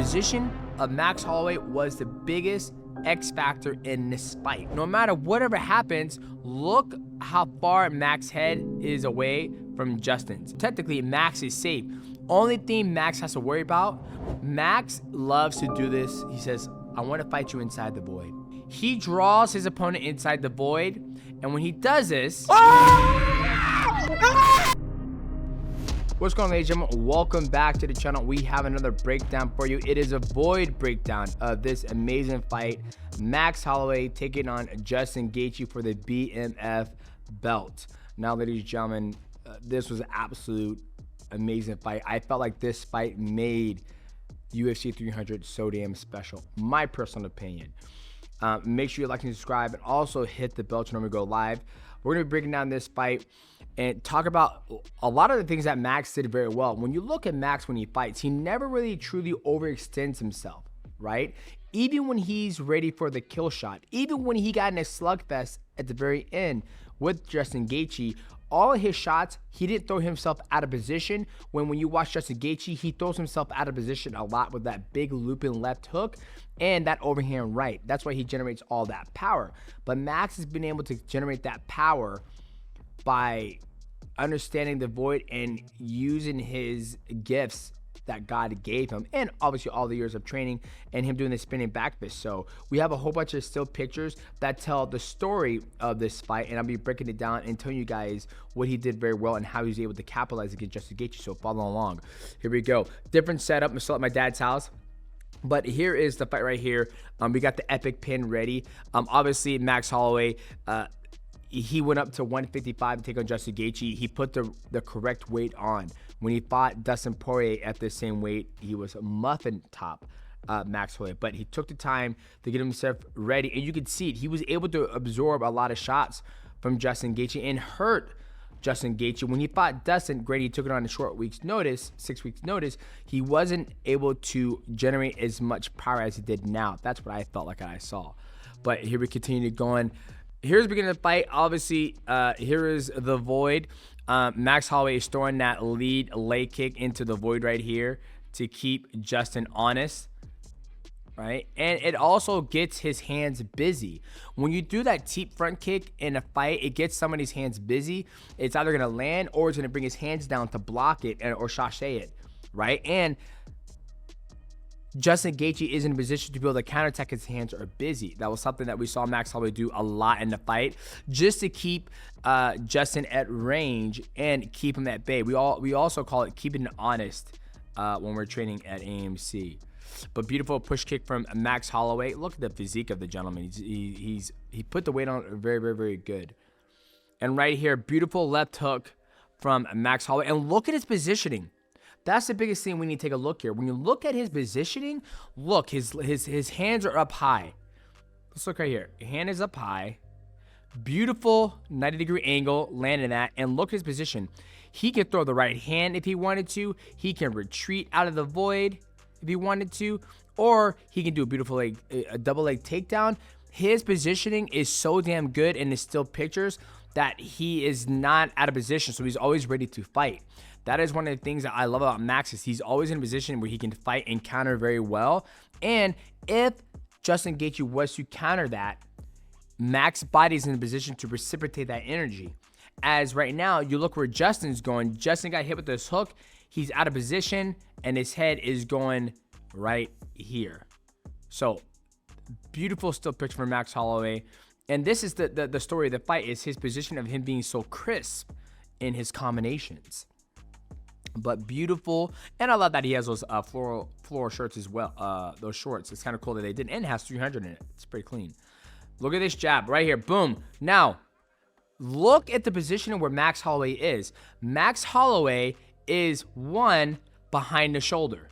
position of Max Holloway was the biggest X factor in this fight. No matter whatever happens, look how far Max's head is away from Justin's. Technically, Max is safe. Only thing Max has to worry about, Max loves to do this. He says, I want to fight you inside the void. He draws his opponent inside the void, and when he does this... What's going on, ladies and gentlemen? Welcome back to the channel. We have another breakdown for you. It is a void breakdown of this amazing fight. Max Holloway taking on Justin Gaethje for the BMF belt. Now, ladies and gentlemen, this was an absolute amazing fight. I felt like this fight made UFC 300 so damn special. My personal opinion. Make sure you like and subscribe, and also hit the bell when we go live. We're going to be breaking down this fight and talk about a lot of the things that Max did very well. When you look at Max when he fights, he never really truly overextends himself, right? Even when he's ready for the kill shot, even when he got in a slugfest at the very end with Justin Gaethje, all of his shots, he didn't throw himself out of position. When you watch Justin Gaethje, he throws himself out of position a lot with that big looping left hook and that overhand right. That's why he generates all that power. But Max has been able to generate that power by understanding the void and using his gifts that God gave him, and obviously all the years of training and him doing the spinning back fist. So we have a whole bunch of still pictures that tell the story of this fight, and I'll be breaking it down and telling you guys what he did very well and how he was able to capitalize against Justin Gaethje. So follow along. Here we go. Different setup. I'm still at my dad's house, but here is the fight right here. We got the epic pin ready. Obviously Max Holloway, he went up to 155 to take on Justin Gaethje. He put the correct weight on. When he fought Dustin Poirier at the same weight, he was a muffin top Max Holloway. But he took the time to get himself ready. And you could see it. He was able to absorb a lot of shots from Justin Gaethje and hurt Justin Gaethje. When he fought Dustin, great, he took it on a short week's notice, 6 weeks notice. He wasn't able to generate as much power as he did now. That's what I felt like I saw. But here we continue going. Here's the beginning of the fight. Obviously, here is the void. Max Holloway is throwing that lead leg kick into the void right here to keep Justin honest, right? And it also gets his hands busy. When you do that teep front kick in a fight, it gets somebody's hands busy. It's either going to land or it's going to bring his hands down to block it or sashay it, right? And Justin Gaethje is in a position to be able to counterattack. His hands are busy. That was something that we saw Max Holloway do a lot in the fight, just to keep Justin at range and keep him at bay. We also call it keeping it honest when we're training at AMC. But beautiful push kick from Max Holloway. Look at the physique of the gentleman. He put the weight on very, very, very good. And right here, beautiful left hook from Max Holloway. And look at his positioning. That's the biggest thing we need to take a look here. When you look at his positioning, look, his hands are up high. Let's look right here. Hand is up high. Beautiful 90-degree angle, landing that. And look at his position. He can throw the right hand if he wanted to. He can retreat out of the void if he wanted to. Or he can do a beautiful a double leg takedown. His positioning is so damn good in the still pictures that he is not out of position. So he's always ready to fight. That is one of the things that I love about Max, is he's always in a position where he can fight and counter very well. And if Justin Gaethje was to counter that, Max's body is in a position to reciprocate that energy. As right now, you look where Justin's going. Justin got hit with this hook. He's out of position, and his head is going right here. So, beautiful still picture for Max Holloway. And this is the story of the fight, is his position of him being so crisp in his combinations. But beautiful, and I love that he has those floral shirts as well. Those shorts, it's kind of cool that they did, and it has 300 in it. It's pretty clean. Look at this jab right here, boom. Now, look at the position where Max Holloway is. Max Holloway is one behind the shoulder.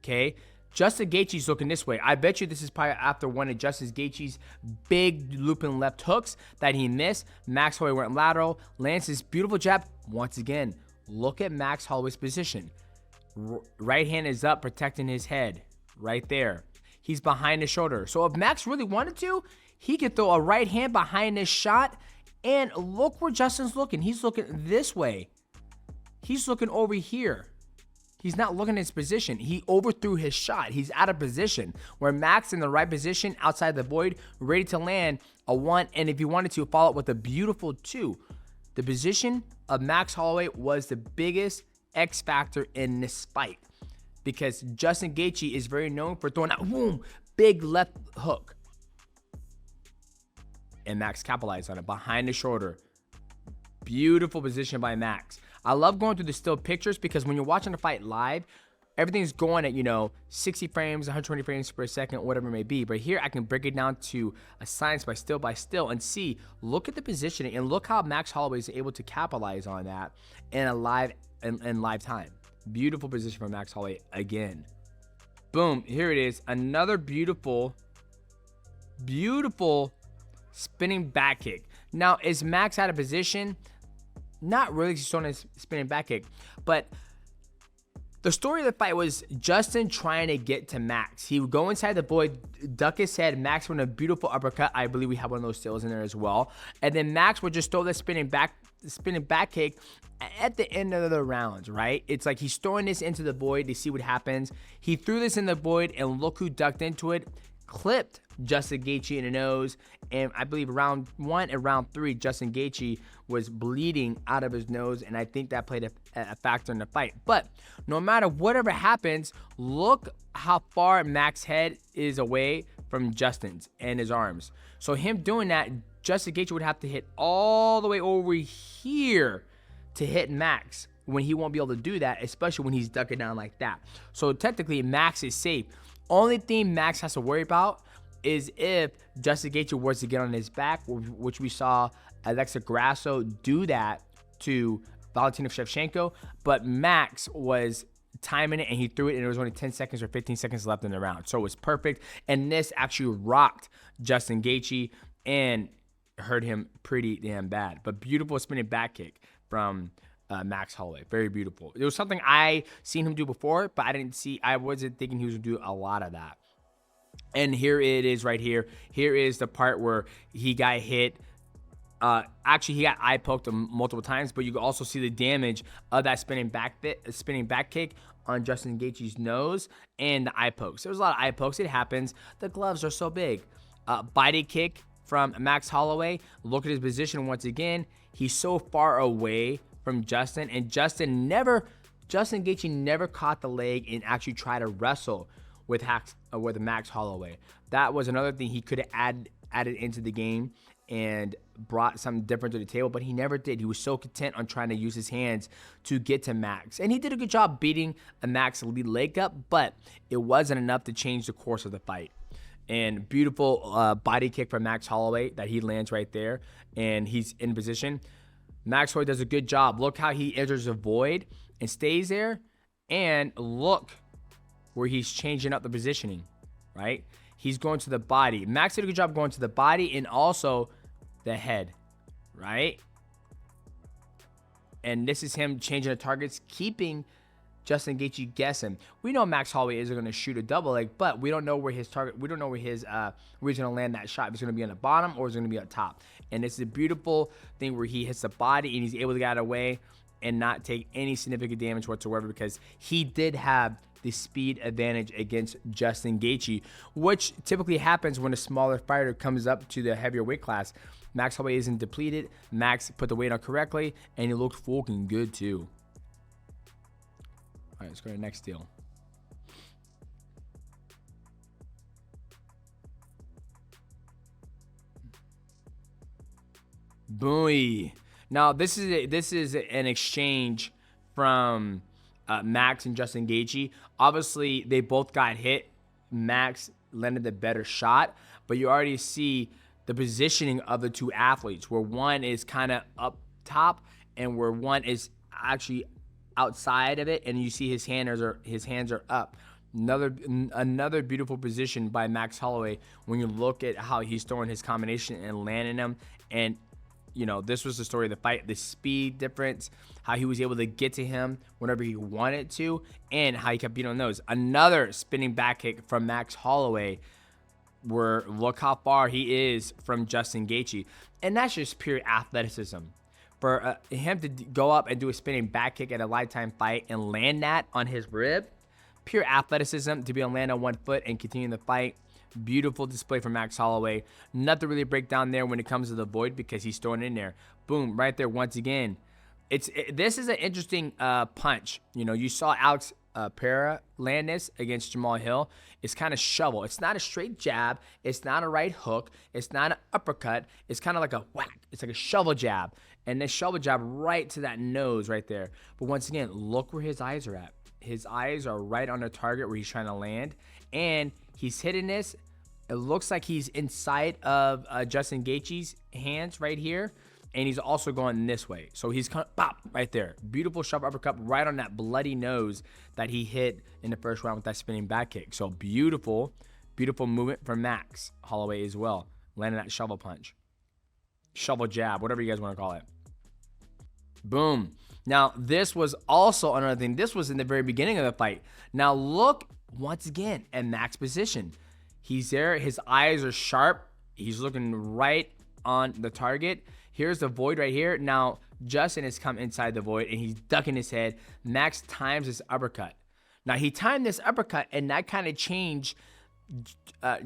Okay, Justin Gaethje's looking this way. I bet you this is probably after one of Justin Gaethje's big looping left hooks that he missed. Max Holloway went lateral, lands his beautiful jab once again. Look at Max Holloway's position. Right hand is up, protecting his head. Right there. He's behind the shoulder. So if Max really wanted to, he could throw a right hand behind this shot. And look where Justin's looking. He's looking this way. He's looking over here. He's not looking at his position. He overthrew his shot. He's out of position. Where Max in the right position, outside the void, ready to land a 1. And if he wanted to, follow up with a beautiful 2. The position of Max Holloway was the biggest X factor in this fight, because Justin Gaethje is very known for throwing out boom, big left hook. And Max capitalized on it behind the shoulder. Beautiful position by Max. I love going through the still pictures because when you're watching the fight live, everything's going at, 60 frames, 120 frames per second, whatever it may be. But here I can break it down to a science by still and see, look at the positioning and look how Max Holloway is able to capitalize on that in live time. Beautiful position from Max Holloway again. Boom, here it is. Another beautiful spinning back kick. Now, is Max out of position? Not really. He's throwing a spinning back kick, but the story of the fight was Justin trying to get to Max. He would go inside the void, duck his head. Max went a beautiful uppercut. I believe we have one of those stills in there as well. And then Max would just throw the spinning back kick at the end of the rounds, right? It's like he's throwing this into the void to see what happens. He threw this in the void, and look who ducked into it. Clipped Justin Gaethje in the nose, and I believe round 1 and round 3, Justin Gaethje was bleeding out of his nose, and I think that played a factor in the fight. But no matter whatever happens, look how far Max's head is away from Justin's and his arms. So him doing that, Justin Gaethje would have to hit all the way over here to hit Max, when he won't be able to do that, especially when he's ducking down like that. So technically, Max is safe. Only thing Max has to worry about is if Justin Gaethje was to get on his back, which we saw Alexa Grasso do that to Valentina Shevchenko, but Max was timing it and he threw it, and there was only 10 seconds or 15 seconds left in the round. So it was perfect, and this actually rocked Justin Gaethje and hurt him pretty damn bad. But beautiful spinning back kick from Max Holloway. Very beautiful. It was something I seen him do before, but I wasn't thinking he was going to do a lot of that. And here it is right here. Here is the part where he got hit. Actually, he got eye poked multiple times, but you can also see the damage of that spinning back kick on Justin Gaethje's nose and the eye pokes. There was a lot of eye pokes. It happens. The gloves are so big. Body kick from Max Holloway. Look at his position once again. He's so far away from Justin, and Justin Gaethje never caught the leg and actually tried to wrestle with Max Holloway. That was another thing he could have added into the game and brought something different to the table, but he never did. He was so content on trying to use his hands to get to Max, and he did a good job beating a Max lead leg up, but it wasn't enough to change the course of the fight. And beautiful body kick from Max Holloway that he lands right there, and he's in position. Max Holloway does a good job. Look how he enters the void and stays there, and look where he's changing up the positioning, right? He's going to the body. Max did a good job going to the body and also the head, right? And this is him changing the targets, keeping Justin Gaethje guessing. We know Max Holloway isn't going to shoot a double leg, but we don't know where his target, we don't know where he's going to land that shot. If it's going to be on the bottom or it's going to be on top. And it's a beautiful thing where he hits the body and he's able to get out of the way and not take any significant damage whatsoever, because he did have the speed advantage against Justin Gaethje, which typically happens when a smaller fighter comes up to the heavier weight class. Max Holloway isn't depleted. Max put the weight on correctly, and he looked fucking good too. All right, let's go to the next deal. Boy. Now this is an exchange from Max and Justin Gaethje. Obviously, they both got hit. Max landed the better shot, but you already see the positioning of the two athletes, where one is kind of up top and where one is actually outside of it, and you see his hands are up. Another beautiful position by Max Holloway when you look at how he's throwing his combination and landing them. And this was the story of the fight, the speed difference, how he was able to get to him whenever he wanted to, and how he kept beating on those. Another spinning back kick from Max Holloway, where look how far he is from Justin Gaethje. And that's just pure athleticism. For him to go up and do a spinning back kick at a lifetime fight and land that on his rib, pure athleticism to be able to land on 1 foot and continue the fight. Beautiful display from Max Holloway. Nothing really break down there when it comes to the void because he's throwing it in there. Boom, right there once again. This is an interesting punch. You know, you saw Alex Pereira land this against Jamal Hill. It's kind of shovel. It's not a straight jab. It's not a right hook. It's not an uppercut. It's kind of like a whack. It's like a shovel jab. And this shovel jab right to that nose right there. But once again, look where his eyes are at. His eyes are right on the target where he's trying to land. And he's hitting this. It looks like he's inside of Justin Gaethje's hands right here. And he's also going this way. So he's kind of pop right there. Beautiful sharp uppercut right on that bloody nose that he hit in the first round with that spinning back kick. So beautiful, beautiful movement from Max Holloway as well. Landing that shovel punch. Shovel jab, whatever you guys want to call it. Boom. Now, this was also another thing. This was in the very beginning of the fight. Now, look once again at Max's position. He's there. His eyes are sharp. He's looking right on the target. Here's the void right here. Now, Justin has come inside the void, and he's ducking his head. Max times his uppercut. Now, he timed this uppercut, and that kind of changed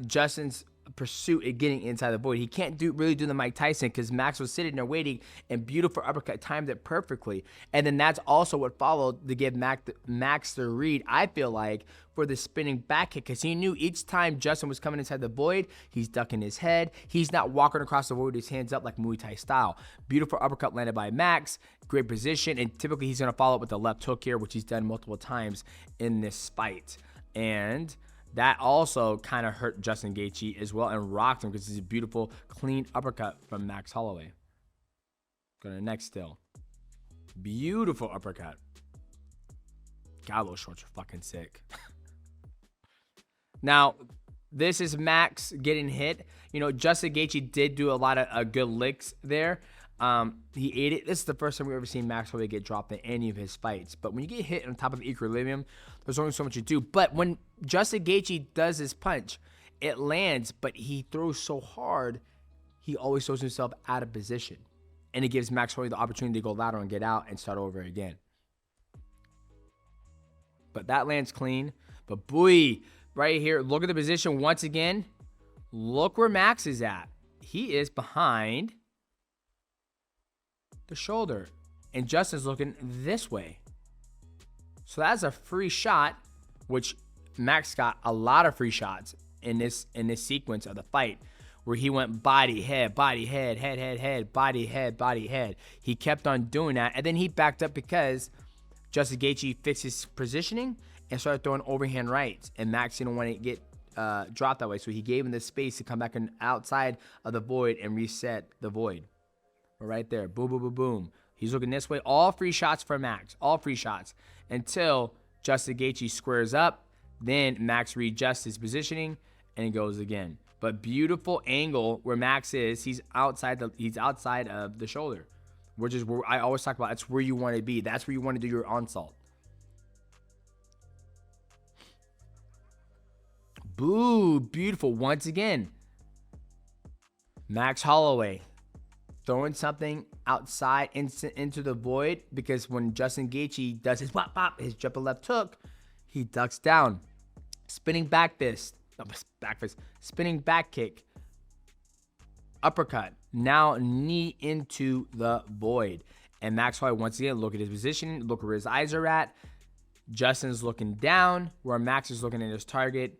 Justin's pursuit at getting inside the void. He can't really do the Mike Tyson because Max was sitting there waiting, and beautiful uppercut timed it perfectly. And then that's also what followed to give Max the read, I feel like, for the spinning back kick, because he knew each time Justin was coming inside the void, he's ducking his head. He's not walking across the void with his hands up like Muay Thai style. Beautiful uppercut landed by Max. Great position, and typically he's going to follow up with the left hook here, which he's done multiple times in this fight. And that also kind of hurt Justin Gaethje as well and rocked him because it's a beautiful, clean uppercut from Max Holloway. Go to the next still. Beautiful uppercut. God, those shorts are fucking sick. Now, this is Max getting hit. You know, Justin Gaethje did do a lot of good licks there. He ate it. This is the first time we've ever seen Max Holloway get dropped in any of his fights. But when you get hit on top of equilibrium, there's only so much you do. But when Justin Gaethje does his punch, it lands, but he throws so hard, he always throws himself out of position. And it gives Max Holloway the opportunity to go lateral and get out and start over again. But that lands clean. But boy, right here, look at the position once again. Look where Max is at. He is behind the shoulder, and Justin's looking this way. So that's a free shot, which Max got a lot of free shots in this sequence of the fight, where he went body, head, body, head, head, head, head, body, head, body, head. He kept on doing that, and then he backed up because Justin Gaethje fixed his positioning and started throwing overhand rights, and Max didn't want to get dropped that way, so he gave him the space to come back outside of the void and reset the void. Right there, boom, boom, boom, boom. He's looking this way. All free shots for Max. All free shots until Justin Gaethje squares up. Then Max readjusts his positioning and he goes again. But beautiful angle where Max is. He's outside of the shoulder, which is where I always talk about. That's where you want to be. That's where you want to do your onslaught. Boo, beautiful. Once again, Max Holloway throwing something outside into the void, because when Justin Gaethje does his whop pop, his jump left hook, he ducks down. Spinning back fist, spinning back kick, uppercut, now knee into the void. And Max Holloway, once again, look at his position, look where his eyes are at. Justin's looking down where Max is looking at his target.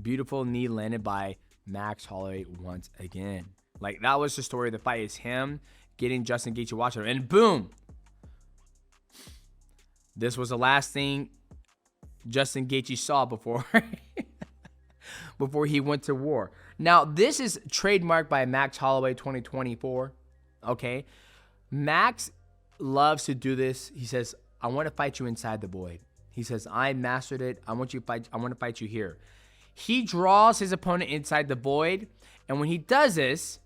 Beautiful knee landed by Max Holloway once again. Like, that was the story of the fight, is him getting Justin Gaethje watching him. And boom! This was the last thing Justin Gaethje saw before he went to war. Now, this is trademarked by Max Holloway 2024. Okay? Max loves to do this. He says, I want to fight you inside the void. He says, I mastered it. I want to fight you here. He draws his opponent inside the void. And when he does this,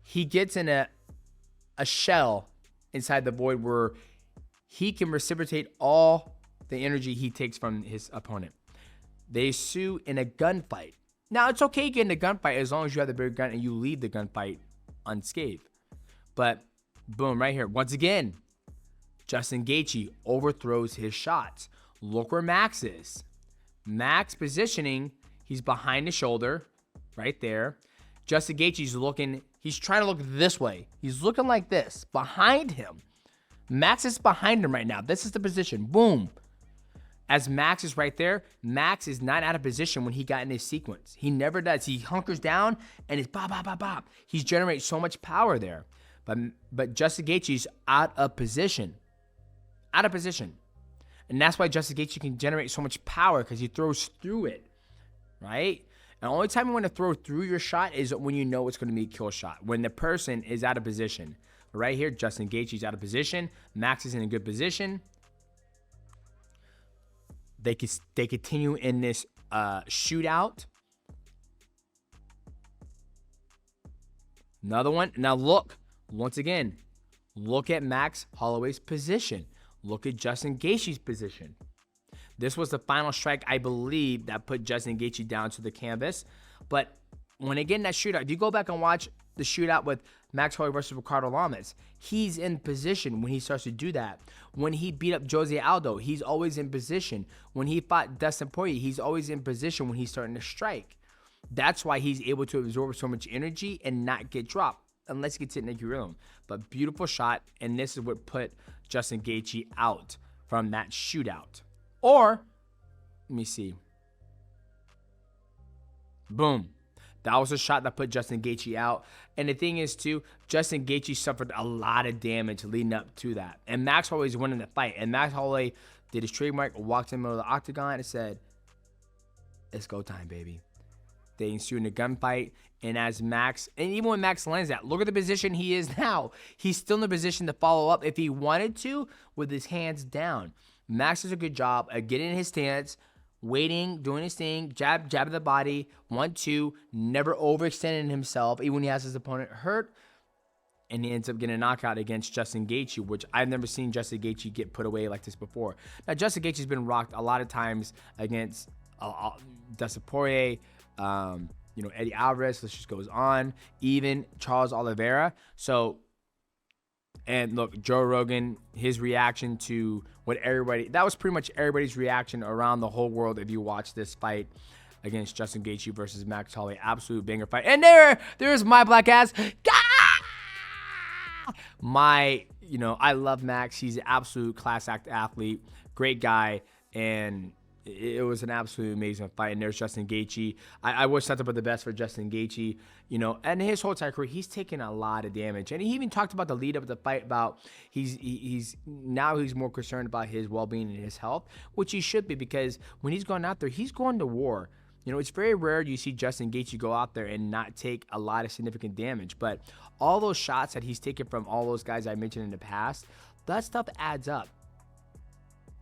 he gets in a shell inside the void where he can reciprocate all the energy he takes from his opponent. They sue in a gunfight. Now, it's okay getting a gunfight as long as you have the bigger gun and you leave the gunfight unscathed. But Boom, right here. Once again, Justin Gaethje overthrows his shots. Look where Max is. Max positioning, he's behind the shoulder, right there. Justin Gaethje's looking, he's trying to look this way. He's looking like this, behind him. Max is behind him right now. This is the position. Boom. As Max is right there, Max is not out of position when he got in his sequence. He never does. He hunkers down and it's bop, bop, bop, bop. He's generating so much power there. But Justin Gaethje's out of position. Out of position. And that's why Justin Gaethje can generate so much power, because he throws through it, right? And the only time you want to throw through your shot is when you know it's going to be a kill shot, when the person is out of position. But right here, Justin Gaethje's out of position. Max is in a good position. They continue in this shootout. Another one. Now look, once again, look at Max Holloway's position. Look at Justin Gaethje's position. This was the final strike, I believe, that put Justin Gaethje down to the canvas. But when again that shootout, if you go back and watch the shootout with Max Holloway versus Ricardo Lamas, he's in position when he starts to do that. When he beat up Jose Aldo, he's always in position. When he fought Dustin Poirier, he's always in position when he's starting to strike. That's why he's able to absorb so much energy and not get dropped, unless he gets hit in the rhythm. But beautiful shot, and this is what put Justin Gaethje out from that shootout. Or, let me see. Boom. That was a shot that put Justin Gaethje out. And the thing is, too, Justin Gaethje suffered a lot of damage leading up to that. And Max Holloway's winning the fight. And Max Holloway did his trademark, walked in the middle of the octagon and said, "It's go time, baby." They ensued in a gunfight. And as Max, and even when Max lands that, look at the position he is now. He's still in the position to follow up if he wanted to with his hands down. Max does a good job of getting in his stance, waiting, doing his thing, jab of the body, 1-2, never overextending himself, even when he has his opponent hurt. And he ends up getting a knockout against Justin Gaethje, which I've never seen Justin Gaethje get put away like this before. Now, Justin Gaethje's been rocked a lot of times against Dustin Poirier, Eddie Alvarez, this just goes on, even Charles Oliveira. So, and look, Joe Rogan, his reaction to what everybody, that was pretty much everybody's reaction around the whole world if you watch this fight against Justin Gaethje versus Max Holloway. Absolute banger fight. And there's my black ass. I love Max. He's an absolute class act athlete, great guy, and it was an absolutely amazing fight. And there's Justin Gaethje. I wish nothing but the best for Justin Gaethje. And his whole entire career, he's taken a lot of damage. And he even talked about the lead up of the fight about he's more concerned about his well-being and his health, which he should be, because when he's going out there, he's going to war. It's very rare you see Justin Gaethje go out there and not take a lot of significant damage. But all those shots that he's taken from all those guys I mentioned in the past, that stuff adds up.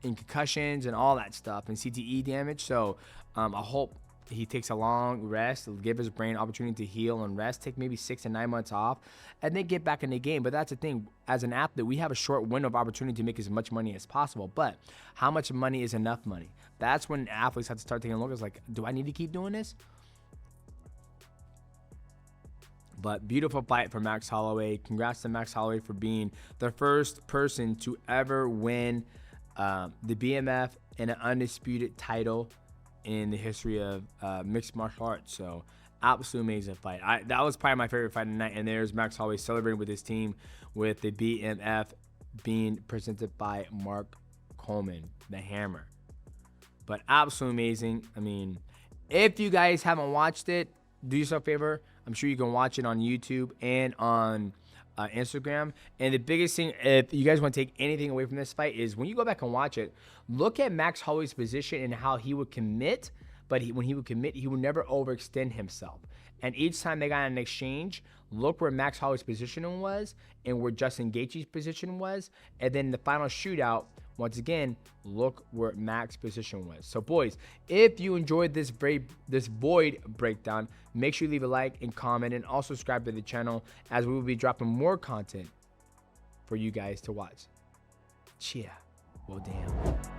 And concussions and all that stuff and CTE damage. So I hope he takes a long rest, give his brain opportunity to heal and rest, take maybe 6 to 9 months off, and then get back in the game. But that's the thing, as an athlete, we have a short window of opportunity to make as much money as possible. But how much money is enough money? That's when athletes have to start taking a look. It's like, do I need to keep doing this? But beautiful fight for Max Holloway. Congrats to Max Holloway for being the first person to ever win the BMF and an undisputed title in the history of mixed martial arts. So absolutely amazing fight. That was probably my favorite fight tonight. And there's Max Holloway celebrating with his team with the BMF being presented by Mark Coleman, the Hammer. But absolutely amazing. I mean, if you guys haven't watched it, do yourself a favor. I'm sure you can watch it on YouTube and on Instagram. And the biggest thing, if you guys want to take anything away from this fight, is when you go back and watch it, look at Max Holloway's position and how he would commit. But when he would commit, he would never overextend himself. And each time they got an exchange, look where Max Holloway's position was and where Justin Gaethje's position was. And then the final shootout, once again, look where Max's position was. So, boys, if you enjoyed this Void breakdown, make sure you leave a like and comment, and also subscribe to the channel, as we will be dropping more content for you guys to watch. Cheer. Well, damn.